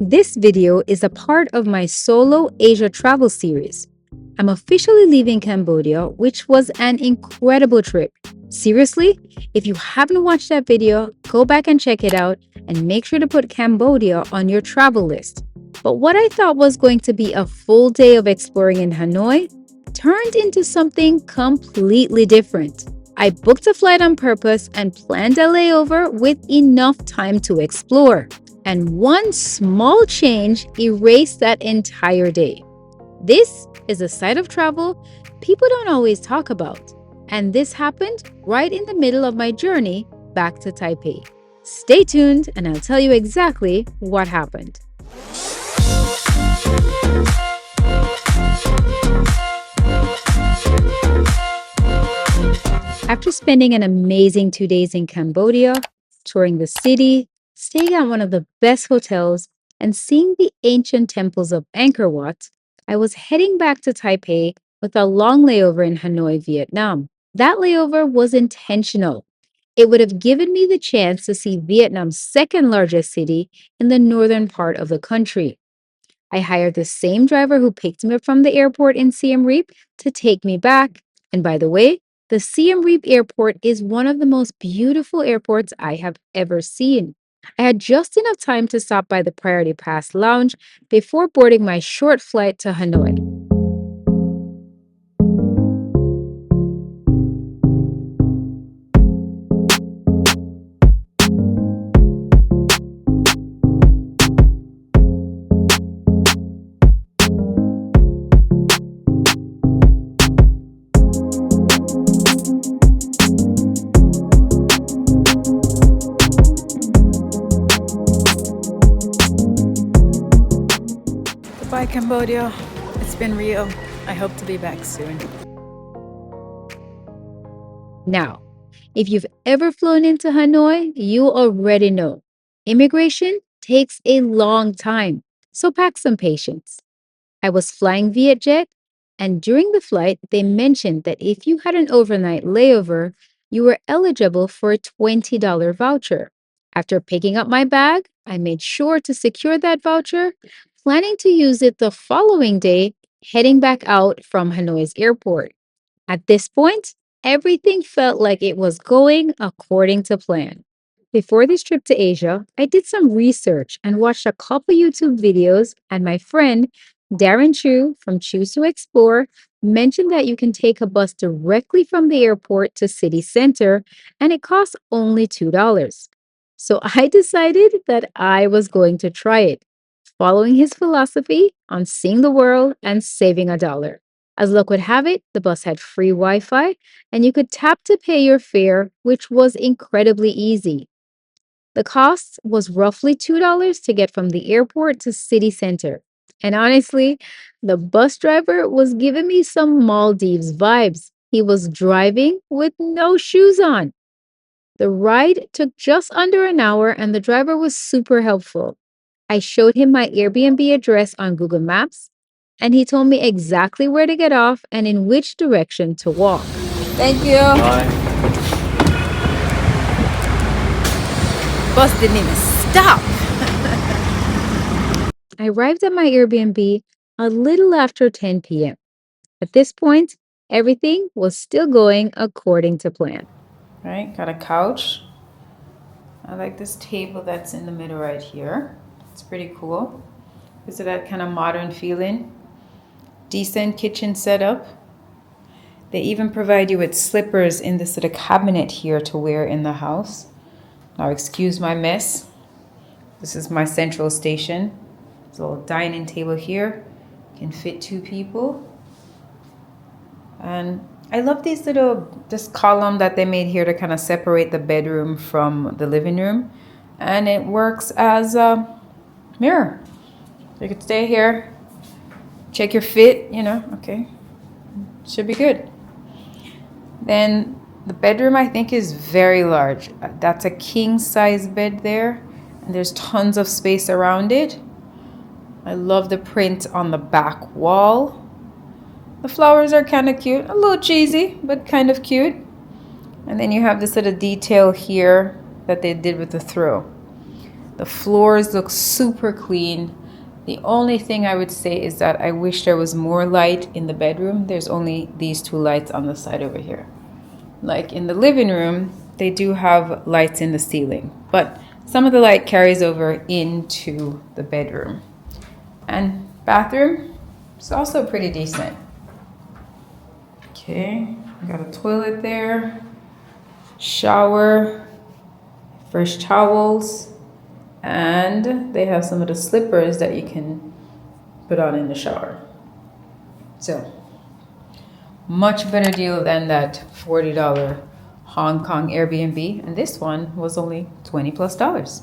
This video is a part of my solo Asia travel series. I'm officially leaving Cambodia, which was an incredible trip. Seriously, if you haven't watched that video, go back and check it out and make sure to put Cambodia on your travel list. But what I thought was going to be a full day of exploring in Hanoi turned into something completely different. I booked a flight on purpose and planned a layover with enough time to explore. And one small change erased that entire day. This is a side of travel people don't always talk about. And this happened right in the middle of my journey back to Taipei. Stay tuned and I'll tell you exactly what happened. After spending an amazing 2 days in Cambodia, touring the city, staying at one of the best hotels, and seeing the ancient temples of Angkor Wat, I was heading back to Taipei with a long layover in Hanoi, Vietnam. That layover was intentional. It would have given me the chance to see Vietnam's second largest city in the northern part of the country. I hired the same driver who picked me up from the airport in Siem Reap to take me back. And by the way, the Siem Reap airport is one of the most beautiful airports I have ever seen. I had just enough time to stop by the Priority Pass lounge before boarding my short flight to Hanoi. Bye, Cambodia. It's been real. I hope to be back soon. Now, if you've ever flown into Hanoi, you already know immigration takes a long time, so pack some patience. I was flying Vietjet, and during the flight, they mentioned that if you had an overnight layover, you were eligible for a $20 voucher. After picking up my bag, I made sure to secure that voucher, planning to use it the following day, heading back out from Hanoi's airport. At this point, everything felt like it was going according to plan. Before this trip to Asia, I did some research and watched a couple YouTube videos, and my friend Darren Chu from Choose to Explore mentioned that you can take a bus directly from the airport to city center and it costs only $2. So I decided that I was going to try it, following his philosophy on seeing the world and saving $1. As luck would have it, the bus had free Wi Fi and you could tap to pay your fare, which was incredibly easy. The cost was roughly $2 to get from the airport to city center. And honestly, the bus driver was giving me some Maldives vibes. He was driving with no shoes on. The ride took just under an hour and the driver was super helpful. I showed him my Airbnb address on Google Maps, and he told me exactly where to get off and in which direction to walk. Thank you. Bye. Bus didn't even stop. I arrived at my Airbnb a little after 10 p.m. At this point, everything was still going according to plan. Right, got a couch. I like this table that's in the middle right here. It's pretty cool. Gives it that kind of modern feeling. Decent kitchen setup. They even provide you with slippers in this little cabinet here to wear in the house. Now excuse my mess. This is my central station. There's a little dining table here. Can fit 2 people. And I love this column that they made here to kind of separate the bedroom from the living room. And it works as a mirror. You could stay here, check your fit, okay. Should be good. Then the bedroom, I think, is very large. That's a king size bed there. And there's tons of space around it. I love the print on the back wall. The flowers are kind of cute. A little cheesy, but kind of cute. And then you have this little detail here that they did with the throw. The floors look super clean. The only thing I would say is that I wish there was more light in the bedroom. There's only these two lights on the side over here. Like in the living room, they do have lights in the ceiling, but some of the light carries over into the bedroom. And bathroom is also pretty decent. Okay, got a toilet there, shower, fresh towels, and they have some of the slippers that you can put on in the shower. So, much better deal than that $40 Hong Kong Airbnb, and this one was only $20 plus.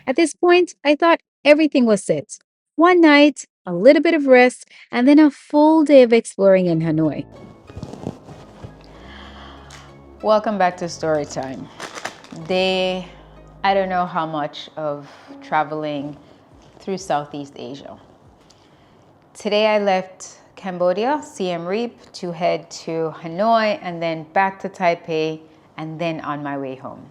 At this point, I thought everything was set. One night, a little bit of rest, and then a full day of exploring in Hanoi. Welcome back to story time. I don't know how much of traveling through Southeast Asia. Today I left Cambodia, Siem Reap, to head to Hanoi and then back to Taipei and then on my way home.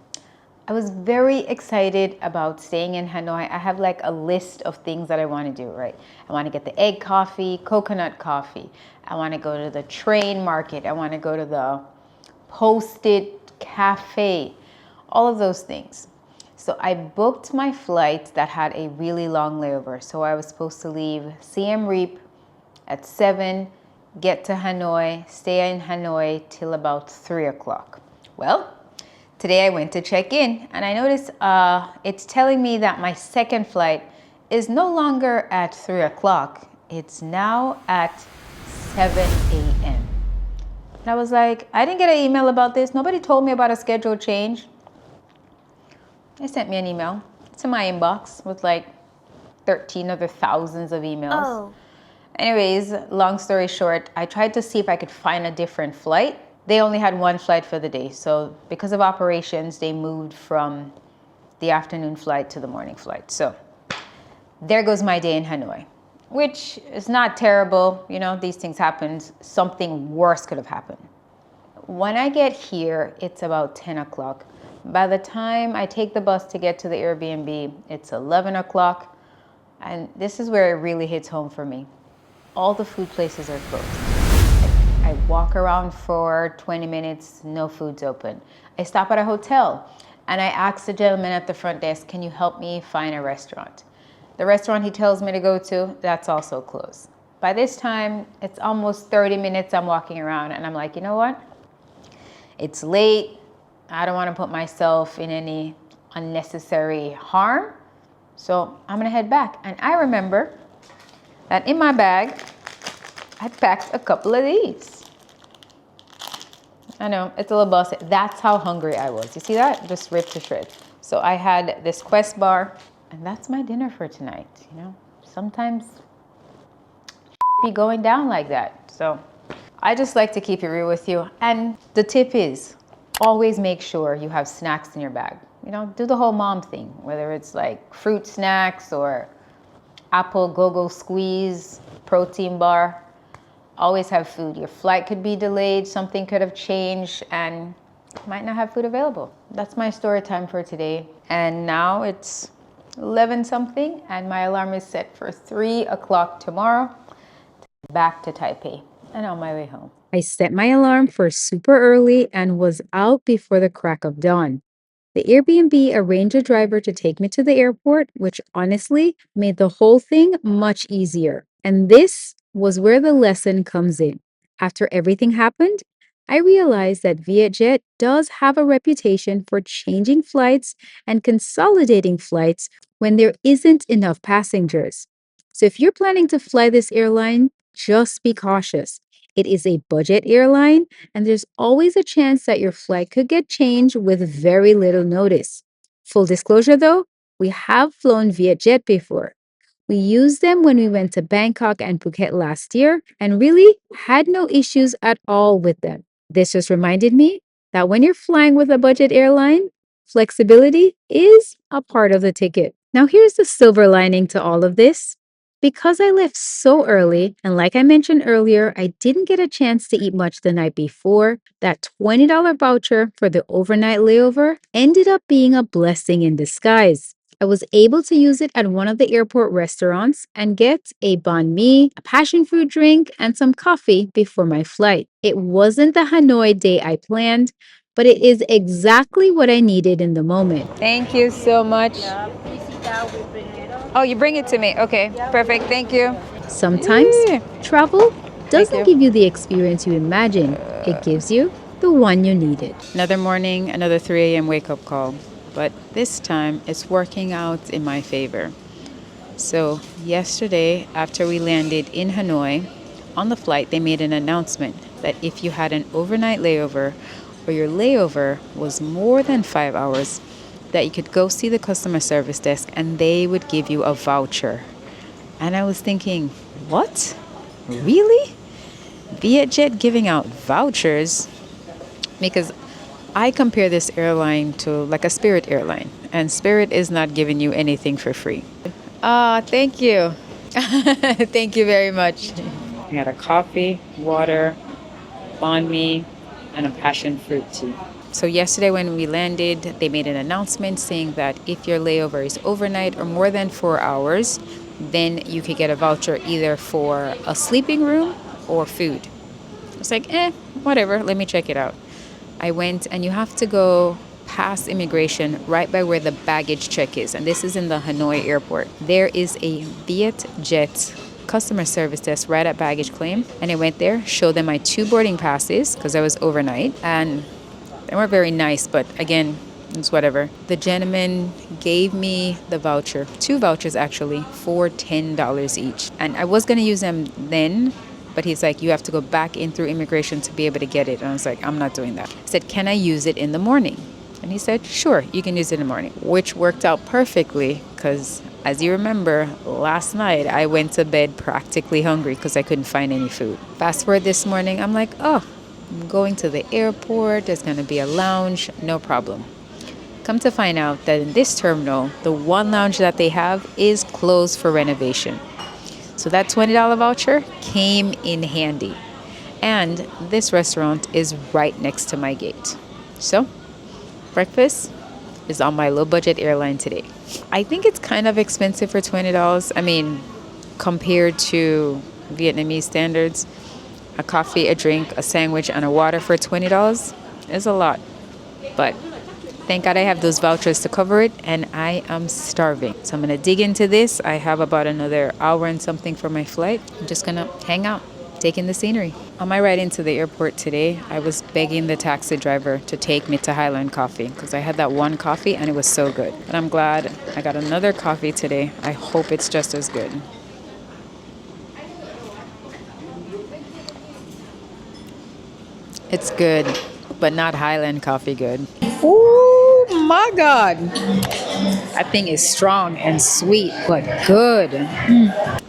I was very excited about staying in Hanoi. I have like a list of things that I want to do, right? I want to get the egg coffee, coconut coffee. I want to go to the train market. I want to go to the Post-it cafe, all of those things. So I booked my flight that had a really long layover. So I was supposed to leave Siem Reap at 7, get to Hanoi, stay in Hanoi till about 3 o'clock. Well, today I went to check in and I noticed it's telling me that my second flight is no longer at 3 o'clock. It's now at 7 a.m. And I was like, I didn't get an email about this. Nobody told me about a schedule change. They sent me an email to my inbox with like 13 other thousands of emails. Oh. Anyways, long story short, I tried to see if I could find a different flight. They only had one flight for the day. So because of operations, they moved from the afternoon flight to the morning flight. So there goes my day in Hanoi, which is not terrible. You know, these things happen. Something worse could have happened. When I get here, it's about 10 o'clock. By the time I take the bus to get to the Airbnb, it's 11 o'clock. And this is where it really hits home for me. All the food places are closed. I walk around for 20 minutes, no food's open. I stop at a hotel and I ask the gentleman at the front desk, can you help me find a restaurant? The restaurant he tells me to go to, that's also closed. By this time, it's almost 30 minutes I'm walking around and I'm like, you know what? It's late. I don't want to put myself in any unnecessary harm. So I'm going to head back. And I remember that in my bag, I packed a couple of these. I know, it's a little bossy. That's how hungry I was. You see that? Just ripped to shreds. So I had this Quest bar, and that's my dinner for tonight. You know, sometimes be going down like that. So I just like to keep it real with you. And the tip is, always make sure you have snacks in your bag. You know, do the whole mom thing, whether it's like fruit snacks or apple go-go squeeze, protein bar. Always have food. Your flight could be delayed, something could have changed, and you might not have food available. That's my story time for today. And now it's 11 something, and my alarm is set for 3 o'clock tomorrow. Back to Taipei and on my way home. I set my alarm for super early and was out before the crack of dawn. The Airbnb arranged a driver to take me to the airport, which honestly made the whole thing much easier. And this was where the lesson comes in. After everything happened, I realized that Vietjet does have a reputation for changing flights and consolidating flights when there isn't enough passengers. So if you're planning to fly this airline, just be cautious. It is a budget airline, and there's always a chance that your flight could get changed with very little notice. Full disclosure though, we have flown Vietjet before. We used them when we went to Bangkok and Phuket last year and really had no issues at all with them. This just reminded me that when you're flying with a budget airline, flexibility is a part of the ticket. Now, here's the silver lining to all of this. Because I left so early, and like I mentioned earlier, I didn't get a chance to eat much the night before, that $20 voucher for the overnight layover ended up being a blessing in disguise. I was able to use it at one of the airport restaurants and get a banh mi, a passion fruit drink, and some coffee before my flight. It wasn't the Hanoi day I planned, but it is exactly what I needed in the moment. Thank you so much. Oh, you bring it to me. Okay, perfect. Thank you. Sometimes travel Thank doesn't you. give you the experience you imagine, it gives you the one you needed. Another morning, another 3 a.m. wake up call. But this time it's working out in my favor. So, yesterday, after we landed in Hanoi, on the flight, they made an announcement that if you had an overnight layover or your layover was more than 5 hours, that you could go see the customer service desk and they would give you a voucher. And I was thinking, what? Really? Vietjet giving out vouchers? Because I compare this airline to like a Spirit airline, and Spirit is not giving you anything for free. Thank you. Thank you very much. We had a coffee, water, banh mi, and a passion fruit tea. So yesterday when we landed, they made an announcement saying that if your layover is overnight or more than 4 hours, then you could get a voucher either for a sleeping room or food. It's like, whatever, let me check it out. I went, and you have to go past immigration right by where the baggage check is. And this is in the Hanoi airport. There is a Vietjet customer service desk right at baggage claim. And I went there, showed them my 2 boarding passes because I was overnight. And they weren't very nice, but again, it's whatever. The gentleman gave me the voucher, 2 vouchers actually, for $10 each. And I was going to use them then, but he's like, you have to go back in through immigration to be able to get it. And I was like, I'm not doing that. I said, can I use it in the morning? And he said, sure, you can use it in the morning, which worked out perfectly because, as you remember, last night I went to bed practically hungry because I couldn't find any food. Fast forward this morning, I'm like, oh, I'm going to the airport. There's going to be a lounge. No problem. Come to find out that in this terminal, the one lounge that they have is closed for renovation. So that $20 voucher came in handy. And this restaurant is right next to my gate. So breakfast is on my low budget airline today. I think it's kind of expensive for $20. I mean, compared to Vietnamese standards, a coffee, a drink, a sandwich, and a water for $20 is a lot. But thank God I have those vouchers to cover it, and I am starving. So I'm going to dig into this. I have about another hour and something for my flight. I'm just going to hang out, take in the scenery. On my ride into the airport today, I was begging the taxi driver to take me to Highland Coffee because I had that one coffee and it was so good. But I'm glad I got another coffee today. I hope it's just as good. It's good, but not Highland Coffee good. Oh my God. That thing is strong and sweet, but good.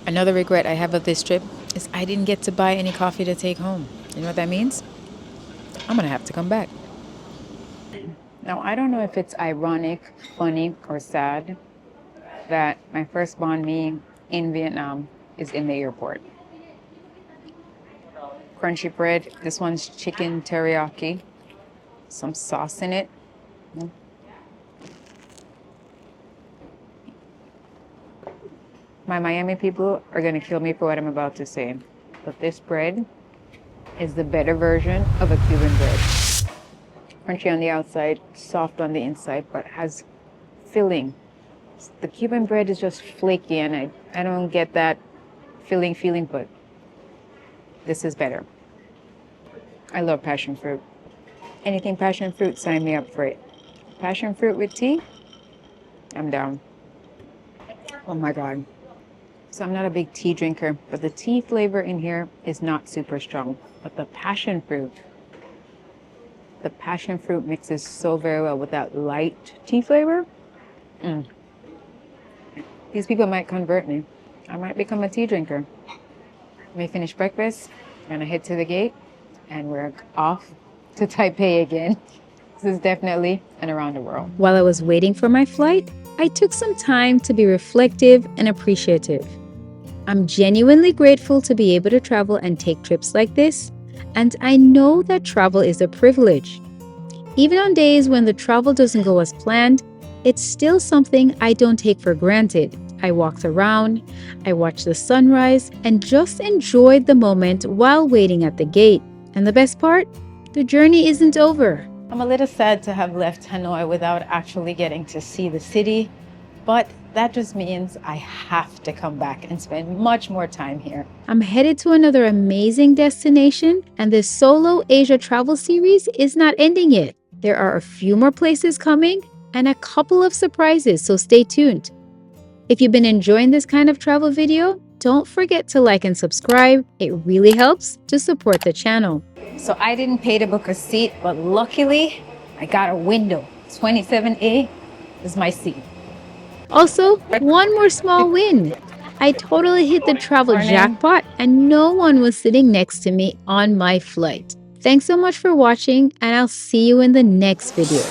Another regret I have of this trip is I didn't get to buy any coffee to take home. You know what that means? I'm going to have to come back. Now, I don't know if it's ironic, funny, or sad that my first banh mi in Vietnam is in the airport. Crunchy bread. This one's chicken teriyaki. Some sauce in it. My Miami people are going to kill me for what I'm about to say. But this bread is the better version of a Cuban bread. Crunchy on the outside, soft on the inside, but has filling. The Cuban bread is just flaky, and I don't get that filling feeling, but this is better. I love passion fruit. Anything passion fruit, sign me up for it. Passion fruit with tea, I'm down. Oh my God. So I'm not a big tea drinker, but the tea flavor in here is not super strong. But the passion fruit mixes so very well with that light tea flavor. These people might convert me. I might become a tea drinker. Let me finish breakfast. I'm gonna head to the gate and we're off to Taipei again. This is definitely an around the world. While I was waiting for my flight, I took some time to be reflective and appreciative. I'm genuinely grateful to be able to travel and take trips like this, and I know that travel is a privilege. Even on days when the travel doesn't go as planned, it's still something I don't take for granted. I walked around, I watched the sunrise, and just enjoyed the moment while waiting at the gate. And the best part? The journey isn't over. I'm a little sad to have left Hanoi without actually getting to see the city, but that just means I have to come back and spend much more time here. I'm headed to another amazing destination, and this solo Asia travel series is not ending yet. There are a few more places coming and a couple of surprises, so stay tuned. If you've been enjoying this kind of travel video, don't forget to like and subscribe. It really helps to support the channel. So I didn't pay to book a seat, but luckily I got a window. 27A is my seat. Also, one more small win. I totally hit the travel jackpot and no one was sitting next to me on my flight. Thanks so much for watching, and I'll see you in the next video.